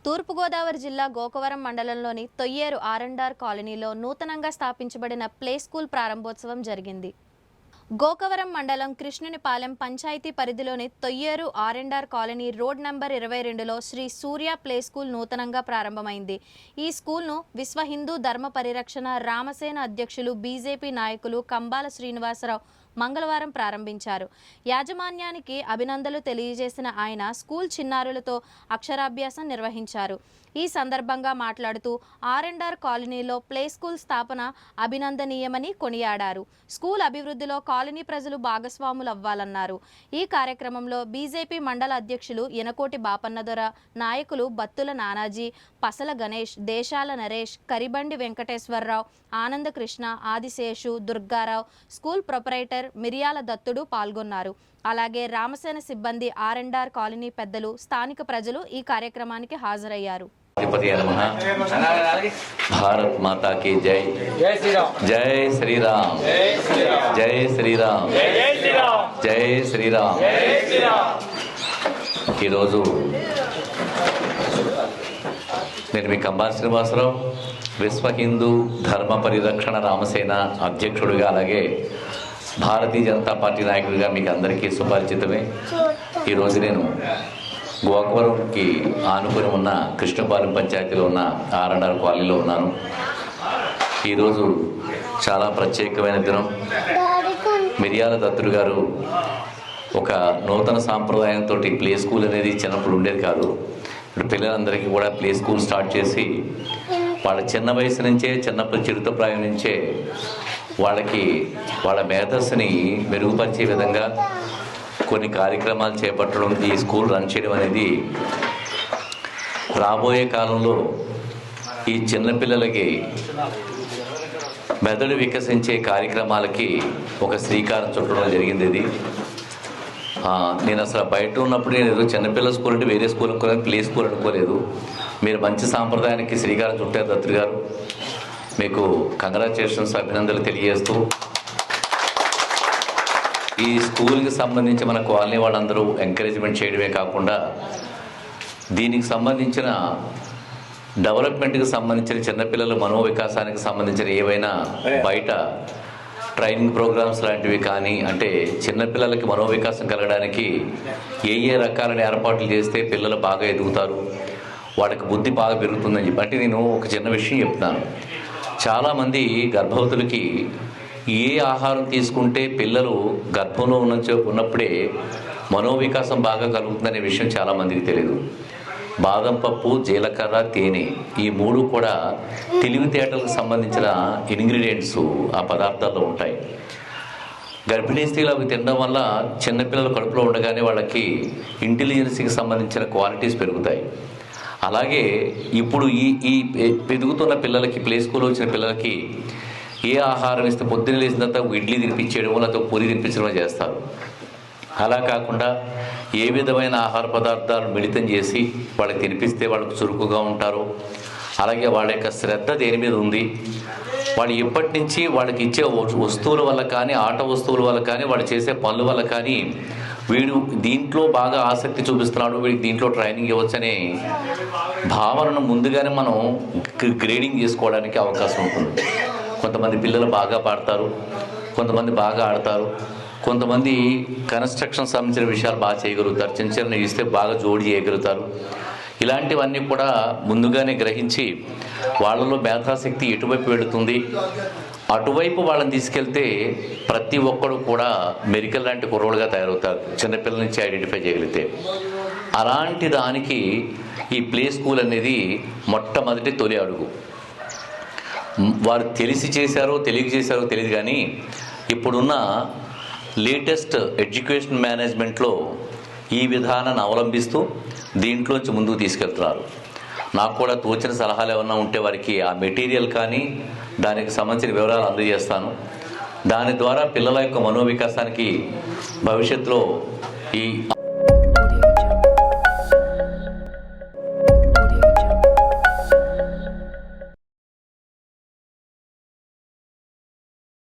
తూర్పుగోదావరి జిల్లా గోకవరం మండలంలోని తొయ్యేరు ఆర్&ఆర్ కాలనీలో నూతనంగా స్థాపించబడిన ప్లే స్కూల్ ప్రారంభోత్సవం జరిగింది. గోకవరం మండలం కృష్ణునిపాలెం పంచాయతీ పరిధిలోని తొయ్యేరు ఆర్&ఆర్ కాలనీ రోడ్ నంబర్ 22లో శ్రీ సూర్య ప్లే స్కూల్ నూతనంగా ప్రారంభమైంది. ఈ స్కూల్ను విశ్వ హిందూ ధర్మ పరిరక్షణ రామసేన అధ్యక్షులు బీజేపీ నాయకులు కంబాల శ్రీనివాసరావు మంగళవారం ప్రారంభించారు. యాజమాన్యానికి అభినందనలు తెలియజేసిన ఆయన స్కూల్ చిన్నారులతో అక్షరాభ్యాసం నిర్వహించారు. ఈ సందర్భంగా మాట్లాడుతూ ఆర్&ఆర్ కాలనీలో ప్లే స్కూల్ స్థాపన అభినందనీయమని కొనియాడారు. స్కూల్ అభివృద్ధిలో కాలనీ ప్రజలు భాగస్వాములు అవ్వాలన్నారు. ఈ కార్యక్రమంలో బీజేపీ మండల అధ్యక్షులు యనకోటి బాపన్నదొర, నాయకులు బత్తుల నానాజీ, పసల గణేష్, దేశాల నరేష్, కరిబండి వెంకటేశ్వరరావు, ఆనందకృష్ణ, ఆదిశేషు, దుర్గారావు, స్కూల్ ప్రొపరైటర్ మిరియాల దత్తుడు పాల్గొన్నారు. అలాగే రామసేన సిబ్బంది, ఆర్&ఆర్ కాలనీ పెద్దలు, స్థానిక ప్రజలు ఈ కార్యక్రమానికి హాజరయ్యారు. భారత్ మాతా కీ జై. జై శ్రీరామ్. జై శ్రీరామ్. జై శ్రీరామ్. ఈరోజు నేను మీ కంబాల శ్రీనివాసరావు, విశ్వ హిందూ ధర్మ పరిరక్షణ రామసేన అధ్యక్షుడిగా, అలాగే భారతీయ జనతా పార్టీ నాయకుడిగా మీకు అందరికీ సుపరిచితమే. ఈరోజు నేను గోకవరంకి ఆనుకుని ఉన్న కృష్ణపాలెం పంచాయతీలో ఉన్న ఆర్&ఆర్ కాలనీలో ఉన్నాను. ఈరోజు చాలా ప్రత్యేకమైన దినం. మిరియాల దత్తుడు గారు ఒక నూతన సాంప్రదాయంతో ప్లే స్కూల్ అనేది చిన్నప్పుడు ఉండేది కాదు. ఇప్పుడు పిల్లలందరికీ కూడా ప్లే స్కూల్ స్టార్ట్ చేసి వాళ్ళ చిన్న వయసు నుంచే, చిన్నప్పుడు చిరుతప్రాయం నుంచే వాళ్ళకి వాళ్ళ మేధస్సుని మెరుగుపరిచే విధంగా కొన్ని కార్యక్రమాలు చేపట్టడం, ఈ స్కూల్ రన్ చేయడం అనేది రాబోయే కాలంలో ఈ చిన్నపిల్లలకి మెదడు వికసించే కార్యక్రమాలకి ఒక శ్రీకారం చుట్టడం జరిగింది. ఇది నేను అసలు బయట ఉన్నప్పుడు నేను ఏదో చిన్నపిల్లల స్కూల్ అంటే వేరే స్కూల్ అనుకోలేదు, ప్లే స్కూల్ అనుకోలేదు. మీరు మంచి సాంప్రదాయానికి శ్రీకారం చుట్టారు దత్తుడు గారు. మీకు కంగ్రాచులేషన్స్, అభినందనలు తెలియజేస్తూ, ఈ స్కూల్కి సంబంధించి మన కాలనీ వాళ్ళందరూ ఎంకరేజ్మెంట్ చేయడమే కాకుండా దీనికి సంబంధించిన డెవలప్మెంట్కి సంబంధించిన చిన్నపిల్లల మనోవికాసానికి సంబంధించిన ఏవైనా బయట ట్రైనింగ్ ప్రోగ్రామ్స్ లాంటివి కానీ, అంటే చిన్నపిల్లలకి మనోవికాసం కలగడానికి ఏ రకాలైన ఏర్పాట్లు చేస్తే పిల్లలు బాగా ఎదుగుతారు, వాళ్ళకి బుద్ధి బాగా పెరుగుతుందని చెప్పి. అంటే నేను ఒక చిన్న విషయం చెప్తున్నాను. చాలామంది గర్భవతులకి ఏ ఆహారం తీసుకుంటే పిల్లలు గర్భంలో ఉన్నప్పుడే మనోవికాసం బాగా కలుగుతుందనే విషయం చాలామందికి తెలియదు. బాదం పప్పు, జీలకర్ర, తేనె, ఈ మూడు కూడా తెలివితేటలకు సంబంధించిన ఇంగ్రీడియంట్స్ ఆ పదార్థాల్లో ఉంటాయి. గర్భిణీ స్త్రీలు అవి తినడం వల్ల చిన్నపిల్లలు కడుపులో ఉండగానే వాళ్ళకి ఇంటెలిజెన్స్కి సంబంధించిన క్వాలిటీస్ పెరుగుతాయి. అలాగే ఇప్పుడు ఈ పెరుగుతున్న పిల్లలకి, ప్లే స్కూల్లో వచ్చిన పిల్లలకి ఏ ఆహారం ఇస్తే పొద్దున్న లేచిన తర్వాత ఇడ్లీ తినిపించేయడమో లేకపోతే పూరి తినిపించడమో చేస్తారు. అలా కాకుండా ఏ విధమైన ఆహార పదార్థాలు మిళితం చేసి వాళ్ళకి తినిపిస్తే వాళ్ళకు చురుకుగా ఉంటారు. అలాగే వాళ్ళ యొక్క శ్రద్ధ దేని మీద ఉంది, వాళ్ళు ఎప్పటి నుంచి వాళ్ళకి ఇచ్చే వస్తువుల వల్ల కానీ, ఆట వస్తువుల వల్ల కానీ, వాళ్ళు చేసే పనుల వల్ల కానీ వీడు దీంట్లో బాగా ఆసక్తి చూపిస్తున్నాడు, వీడికి దీంట్లో ట్రైనింగ్ ఇవ్వచ్చనే భావనను ముందుగానే మనం గ్రేడింగ్ చేసుకోవడానికి అవకాశం ఉంటుంది. కొంతమంది పిల్లలు బాగా పాడతారు, కొంతమంది బాగా ఆడతారు, కొంతమంది కన్స్ట్రక్షన్ సంబంధించిన విషయాలు బాగా చేయగలుగుతారు, చిన్న చిన్న ఇస్తే బాగా జోడి చేయగలుగుతారు. ఇలాంటివన్నీ కూడా ముందుగానే గ్రహించి వాళ్ళలో మేధాశక్తి ఎటువైపు వెళుతుంది, అటువైపు వాళ్ళని తీసుకెళ్తే ప్రతి ఒక్కడు కూడా మెరికల్ లాంటి కుర్రోళ్ళుగా తయారవుతారు, చిన్నపిల్లల నుంచి ఐడెంటిఫై చేయగలిగితే. అలాంటి దానికి ఈ ప్లే స్కూల్ అనేది మొట్టమొదటి తొలి అడుగు. వారు తెలిసి చేశారో తెలియక చేశారో తెలియదు, కానీ ఇప్పుడున్న లేటెస్ట్ ఎడ్యుకేషన్ మేనేజ్మెంట్లో ఈ విధానాన్ని అవలంబిస్తూ దీంట్లోంచి ముందుకు తీసుకెళ్తున్నారు. నాకు కూడా తోచిన సలహాలు ఏమన్నా ఉంటే వారికి ఆ మెటీరియల్ కానీ దానికి సంబంధించిన వివరాలు అందజేస్తాను. దాని ద్వారా పిల్లల యొక్క మనోవికాసానికి భవిష్యత్తులో ఈ